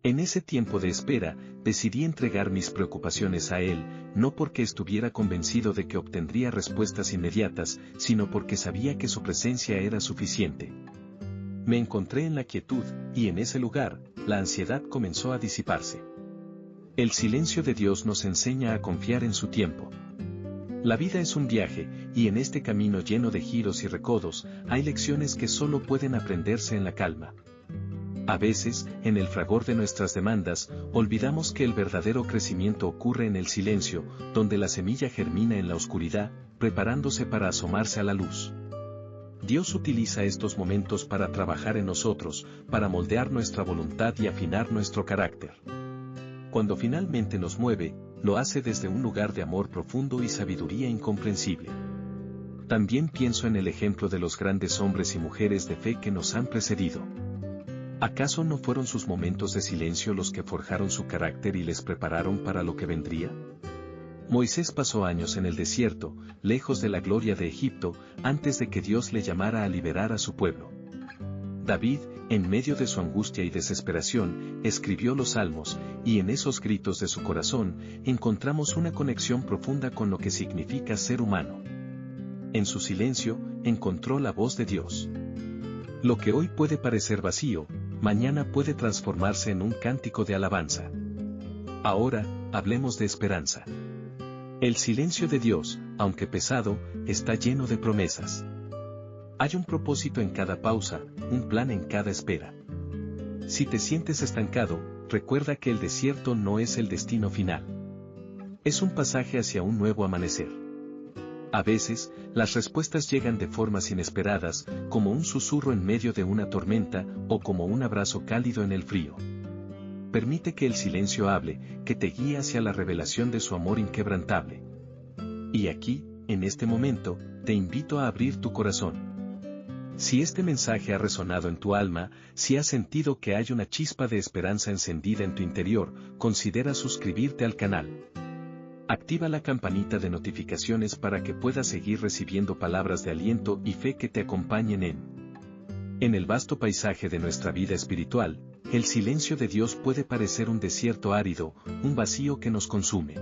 En ese tiempo de espera, decidí entregar mis preocupaciones a Él, no porque estuviera convencido de que obtendría respuestas inmediatas, sino porque sabía que su presencia era suficiente. Me encontré en la quietud, y en ese lugar, la ansiedad comenzó a disiparse. El silencio de Dios nos enseña a confiar en su tiempo. La vida es un viaje, y en este camino lleno de giros y recodos, hay lecciones que solo pueden aprenderse en la calma. A veces, en el fragor de nuestras demandas, olvidamos que el verdadero crecimiento ocurre en el silencio, donde la semilla germina en la oscuridad, preparándose para asomarse a la luz. Dios utiliza estos momentos para trabajar en nosotros, para moldear nuestra voluntad y afinar nuestro carácter. Cuando finalmente nos mueve, lo hace desde un lugar de amor profundo y sabiduría incomprensible. También pienso en el ejemplo de los grandes hombres y mujeres de fe que nos han precedido. ¿Acaso no fueron sus momentos de silencio los que forjaron su carácter y les prepararon para lo que vendría? Moisés pasó años en el desierto, lejos de la gloria de Egipto, antes de que Dios le llamara a liberar a su pueblo. David, en medio de su angustia y desesperación, escribió los Salmos, y en esos gritos de su corazón, encontramos una conexión profunda con lo que significa ser humano. En su silencio, encontró la voz de Dios. Lo que hoy puede parecer vacío, mañana puede transformarse en un cántico de alabanza. Ahora, hablemos de esperanza. El silencio de Dios, aunque pesado, está lleno de promesas. Hay un propósito en cada pausa, un plan en cada espera. Si te sientes estancado, recuerda que el desierto no es el destino final. Es un pasaje hacia un nuevo amanecer. A veces, las respuestas llegan de formas inesperadas, como un susurro en medio de una tormenta, o como un abrazo cálido en el frío. Permite que el silencio hable, que te guíe hacia la revelación de su amor inquebrantable. Y aquí, en este momento, te invito a abrir tu corazón. Si este mensaje ha resonado en tu alma, si has sentido que hay una chispa de esperanza encendida en tu interior, considera suscribirte al canal. Activa la campanita de notificaciones para que puedas seguir recibiendo palabras de aliento y fe que te acompañen en el vasto paisaje de nuestra vida espiritual. El silencio de Dios puede parecer un desierto árido, un vacío que nos consume.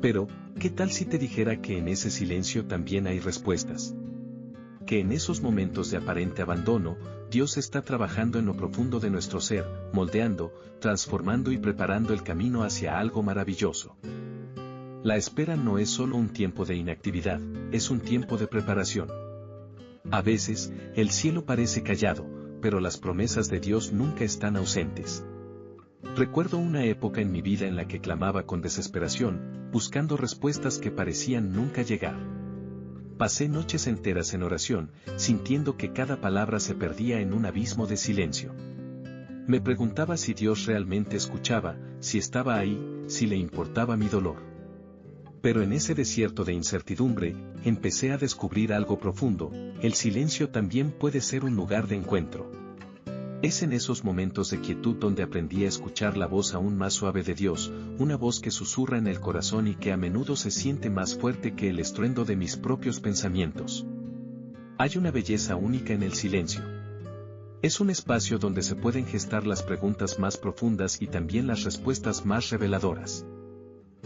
Pero, ¿qué tal si te dijera que en ese silencio también hay respuestas? Que en esos momentos de aparente abandono, Dios está trabajando en lo profundo de nuestro ser, moldeando, transformando y preparando el camino hacia algo maravilloso. La espera no es solo un tiempo de inactividad, es un tiempo de preparación. A veces, el cielo parece callado, pero las promesas de Dios nunca están ausentes. Recuerdo una época en mi vida en la que clamaba con desesperación, buscando respuestas que parecían nunca llegar. Pasé noches enteras en oración, sintiendo que cada palabra se perdía en un abismo de silencio. Me preguntaba si Dios realmente escuchaba, si estaba ahí, si le importaba mi dolor. Pero en ese desierto de incertidumbre, empecé a descubrir algo profundo: el silencio también puede ser un lugar de encuentro. Es en esos momentos de quietud donde aprendí a escuchar la voz aún más suave de Dios, una voz que susurra en el corazón y que a menudo se siente más fuerte que el estruendo de mis propios pensamientos. Hay una belleza única en el silencio. Es un espacio donde se pueden gestar las preguntas más profundas y también las respuestas más reveladoras.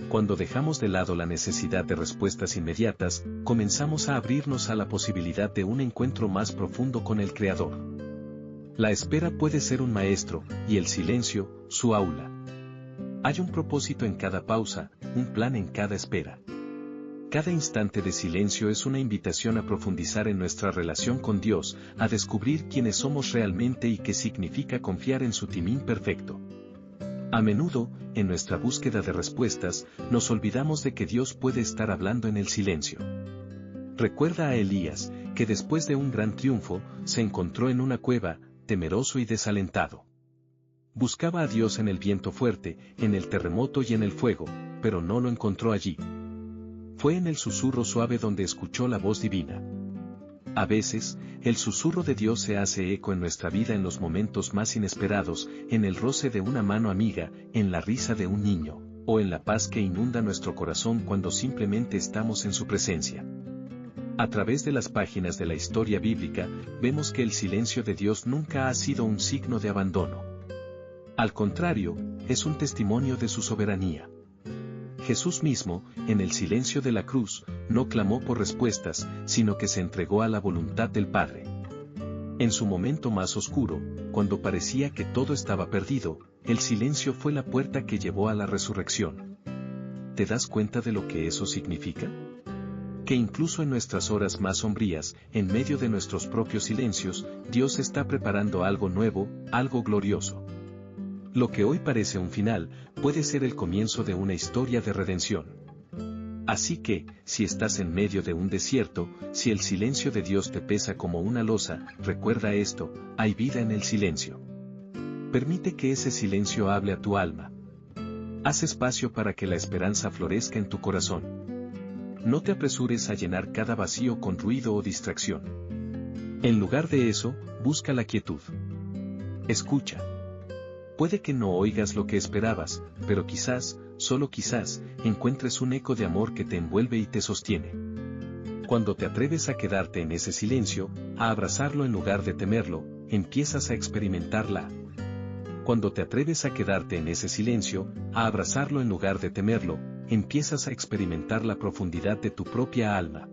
Cuando dejamos de lado la necesidad de respuestas inmediatas, comenzamos a abrirnos a la posibilidad de un encuentro más profundo con el Creador. La espera puede ser un maestro, y el silencio, su aula. Hay un propósito en cada pausa, un plan en cada espera. Cada instante de silencio es una invitación a profundizar en nuestra relación con Dios, a descubrir quiénes somos realmente y qué significa confiar en su timing perfecto. A menudo, en nuestra búsqueda de respuestas, nos olvidamos de que Dios puede estar hablando en el silencio. Recuerda a Elías, que después de un gran triunfo, se encontró en una cueva, temeroso y desalentado. Buscaba a Dios en el viento fuerte, en el terremoto y en el fuego, pero no lo encontró allí. Fue en el susurro suave donde escuchó la voz divina. A veces, el susurro de Dios se hace eco en nuestra vida en los momentos más inesperados, en el roce de una mano amiga, en la risa de un niño, o en la paz que inunda nuestro corazón cuando simplemente estamos en su presencia. A través de las páginas de la historia bíblica, vemos que el silencio de Dios nunca ha sido un signo de abandono. Al contrario, es un testimonio de su soberanía. Jesús mismo, en el silencio de la cruz, no clamó por respuestas, sino que se entregó a la voluntad del Padre. En su momento más oscuro, cuando parecía que todo estaba perdido, el silencio fue la puerta que llevó a la resurrección. ¿Te das cuenta de lo que eso significa? Que incluso en nuestras horas más sombrías, en medio de nuestros propios silencios, Dios está preparando algo nuevo, algo glorioso. Lo que hoy parece un final, puede ser el comienzo de una historia de redención. Así que, si estás en medio de un desierto, si el silencio de Dios te pesa como una losa, recuerda esto: hay vida en el silencio. Permite que ese silencio hable a tu alma. Haz espacio para que la esperanza florezca en tu corazón. No te apresures a llenar cada vacío con ruido o distracción. En lugar de eso, busca la quietud. Escucha. Puede que no oigas lo que esperabas, pero quizás, solo quizás, encuentres un eco de amor que te envuelve y te sostiene. Cuando te atreves a quedarte en ese silencio, a abrazarlo en lugar de temerlo, empiezas a experimentarla. Cuando te atreves a quedarte en ese silencio, a abrazarlo en lugar de temerlo, empiezas a experimentar la profundidad de tu propia alma.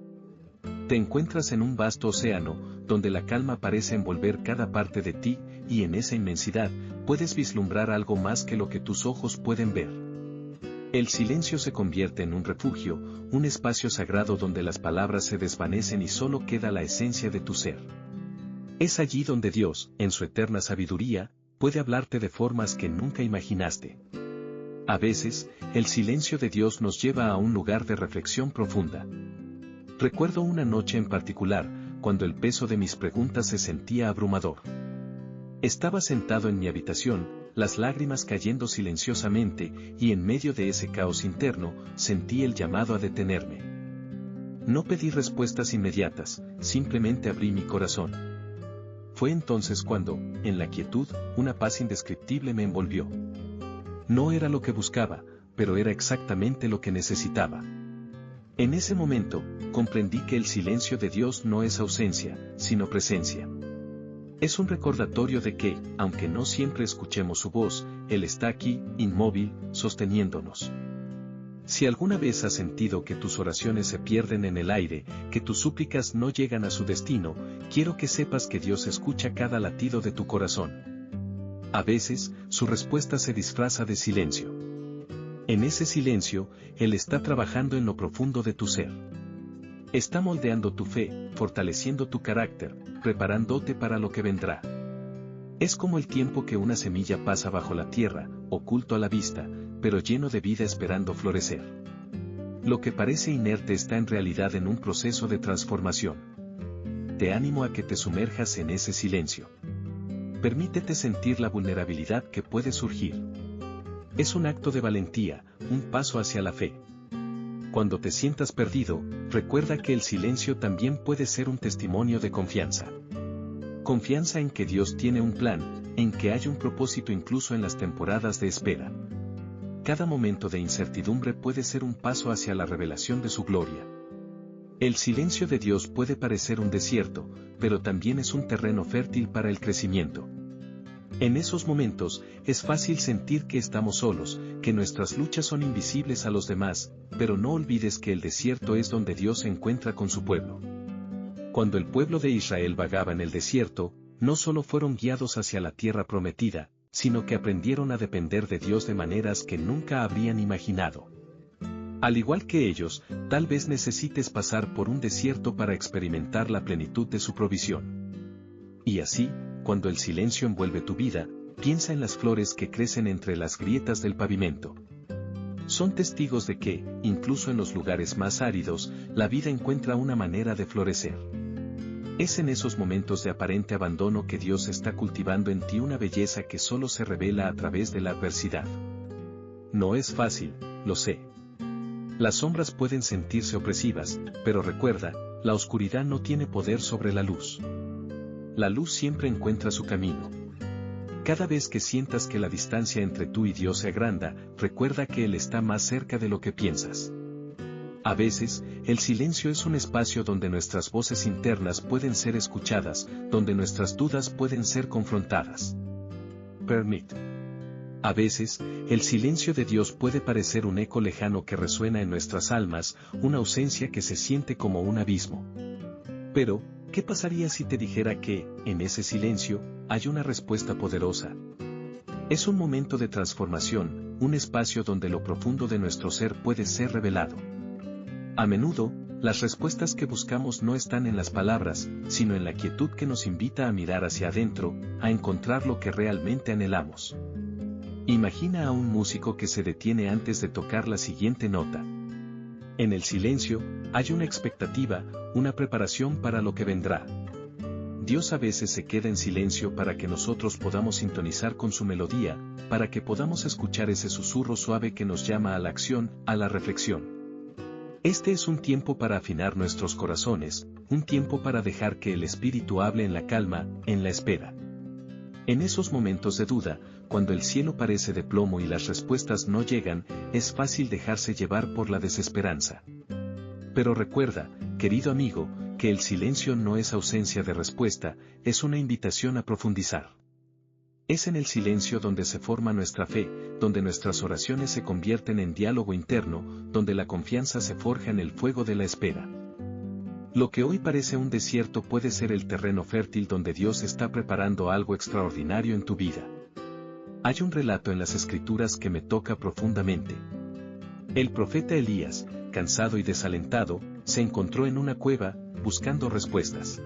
Te encuentras en un vasto océano, donde la calma parece envolver cada parte de ti, y en esa inmensidad, puedes vislumbrar algo más que lo que tus ojos pueden ver. El silencio se convierte en un refugio, un espacio sagrado donde las palabras se desvanecen y solo queda la esencia de tu ser. Es allí donde Dios, en su eterna sabiduría, puede hablarte de formas que nunca imaginaste. A veces, el silencio de Dios nos lleva a un lugar de reflexión profunda. Recuerdo una noche en particular, cuando el peso de mis preguntas se sentía abrumador. Estaba sentado en mi habitación, las lágrimas cayendo silenciosamente, y en medio de ese caos interno, sentí el llamado a detenerme. No pedí respuestas inmediatas, simplemente abrí mi corazón. Fue entonces cuando, en la quietud, una paz indescriptible me envolvió. No era lo que buscaba, pero era exactamente lo que necesitaba. En ese momento, comprendí que el silencio de Dios no es ausencia, sino presencia. Es un recordatorio de que, aunque no siempre escuchemos su voz, Él está aquí, inmóvil, sosteniéndonos. Si alguna vez has sentido que tus oraciones se pierden en el aire, que tus súplicas no llegan a su destino, quiero que sepas que Dios escucha cada latido de tu corazón. A veces, su respuesta se disfraza de silencio. En ese silencio, Él está trabajando en lo profundo de tu ser. Está moldeando tu fe, fortaleciendo tu carácter, preparándote para lo que vendrá. Es como el tiempo que una semilla pasa bajo la tierra, oculto a la vista, pero lleno de vida esperando florecer. Lo que parece inerte está en realidad en un proceso de transformación. Te animo a que te sumerjas en ese silencio. Permítete sentir la vulnerabilidad que puede surgir. Es un acto de valentía, un paso hacia la fe. Cuando te sientas perdido, recuerda que el silencio también puede ser un testimonio de confianza. Confianza en que Dios tiene un plan, en que hay un propósito incluso en las temporadas de espera. Cada momento de incertidumbre puede ser un paso hacia la revelación de su gloria. El silencio de Dios puede parecer un desierto, pero también es un terreno fértil para el crecimiento. En esos momentos, es fácil sentir que estamos solos, que nuestras luchas son invisibles a los demás, pero no olvides que el desierto es donde Dios se encuentra con su pueblo. Cuando el pueblo de Israel vagaba en el desierto, no solo fueron guiados hacia la tierra prometida, sino que aprendieron a depender de Dios de maneras que nunca habrían imaginado. Al igual que ellos, tal vez necesites pasar por un desierto para experimentar la plenitud de su provisión. Y así, cuando el silencio envuelve tu vida, piensa en las flores que crecen entre las grietas del pavimento. Son testigos de que, incluso en los lugares más áridos, la vida encuentra una manera de florecer. Es en esos momentos de aparente abandono que Dios está cultivando en ti una belleza que solo se revela a través de la adversidad. No es fácil, lo sé. Las sombras pueden sentirse opresivas, pero recuerda, la oscuridad no tiene poder sobre la luz. La luz siempre encuentra su camino. Cada vez que sientas que la distancia entre tú y Dios se agranda, recuerda que Él está más cerca de lo que piensas. A veces, el silencio es un espacio donde nuestras voces internas pueden ser escuchadas, donde nuestras dudas pueden ser confrontadas. Permit. A veces, el silencio de Dios puede parecer un eco lejano que resuena en nuestras almas, una ausencia que se siente como un abismo. Pero, ¿qué pasaría si te dijera que, en ese silencio, hay una respuesta poderosa? Es un momento de transformación, un espacio donde lo profundo de nuestro ser puede ser revelado. A menudo, las respuestas que buscamos no están en las palabras, sino en la quietud que nos invita a mirar hacia adentro, a encontrar lo que realmente anhelamos. Imagina a un músico que se detiene antes de tocar la siguiente nota. En el silencio, hay una expectativa, una preparación para lo que vendrá. Dios a veces se queda en silencio para que nosotros podamos sintonizar con su melodía, para que podamos escuchar ese susurro suave que nos llama a la acción, a la reflexión. Este es un tiempo para afinar nuestros corazones, un tiempo para dejar que el Espíritu hable en la calma, en la espera. En esos momentos de duda, cuando el cielo parece de plomo y las respuestas no llegan, es fácil dejarse llevar por la desesperanza. Pero recuerda, querido amigo, que el silencio no es ausencia de respuesta, es una invitación a profundizar. Es en el silencio donde se forma nuestra fe, donde nuestras oraciones se convierten en diálogo interno, donde la confianza se forja en el fuego de la espera. Lo que hoy parece un desierto puede ser el terreno fértil donde Dios está preparando algo extraordinario en tu vida. Hay un relato en las Escrituras que me toca profundamente. El profeta Elías, cansado y desalentado, se encontró en una cueva, buscando respuestas.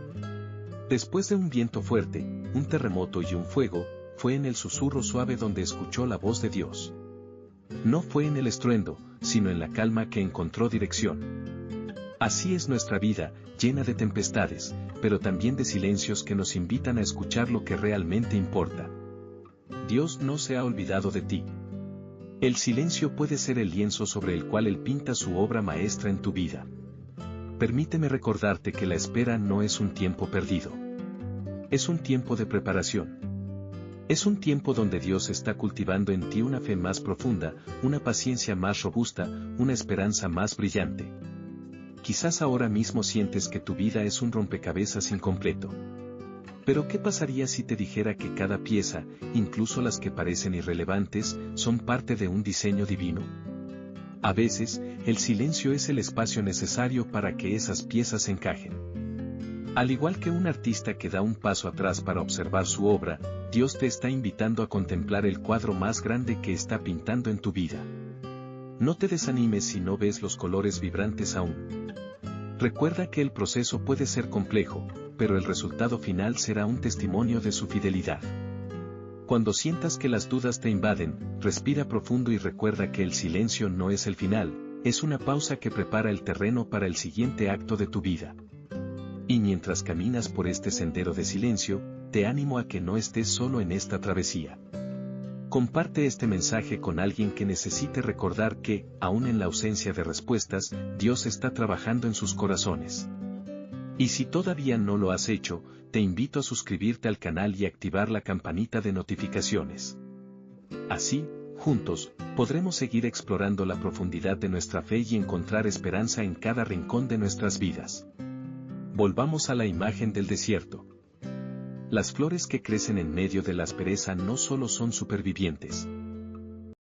Después de un viento fuerte, un terremoto y un fuego, fue en el susurro suave donde escuchó la voz de Dios. No fue en el estruendo, sino en la calma que encontró dirección. Así es nuestra vida, llena de tempestades, pero también de silencios que nos invitan a escuchar lo que realmente importa. Dios no se ha olvidado de ti. El silencio puede ser el lienzo sobre el cual Él pinta su obra maestra en tu vida. Permíteme recordarte que la espera no es un tiempo perdido. Es un tiempo de preparación. Es un tiempo donde Dios está cultivando en ti una fe más profunda, una paciencia más robusta, una esperanza más brillante. Quizás ahora mismo sientes que tu vida es un rompecabezas incompleto. Pero ¿qué pasaría si te dijera que cada pieza, incluso las que parecen irrelevantes, son parte de un diseño divino? A veces, el silencio es el espacio necesario para que esas piezas encajen. Al igual que un artista que da un paso atrás para observar su obra, Dios te está invitando a contemplar el cuadro más grande que está pintando en tu vida. No te desanimes si no ves los colores vibrantes aún. Recuerda que el proceso puede ser complejo, pero el resultado final será un testimonio de su fidelidad. Cuando sientas que las dudas te invaden, respira profundo y recuerda que el silencio no es el final, es una pausa que prepara el terreno para el siguiente acto de tu vida. Y mientras caminas por este sendero de silencio, te animo a que no estés solo en esta travesía. Comparte este mensaje con alguien que necesite recordar que, aún en la ausencia de respuestas, Dios está trabajando en sus corazones. Y si todavía no lo has hecho, te invito a suscribirte al canal y activar la campanita de notificaciones. Así, juntos, podremos seguir explorando la profundidad de nuestra fe y encontrar esperanza en cada rincón de nuestras vidas. Volvamos a la imagen del desierto. Las flores que crecen en medio de la aspereza no solo son supervivientes.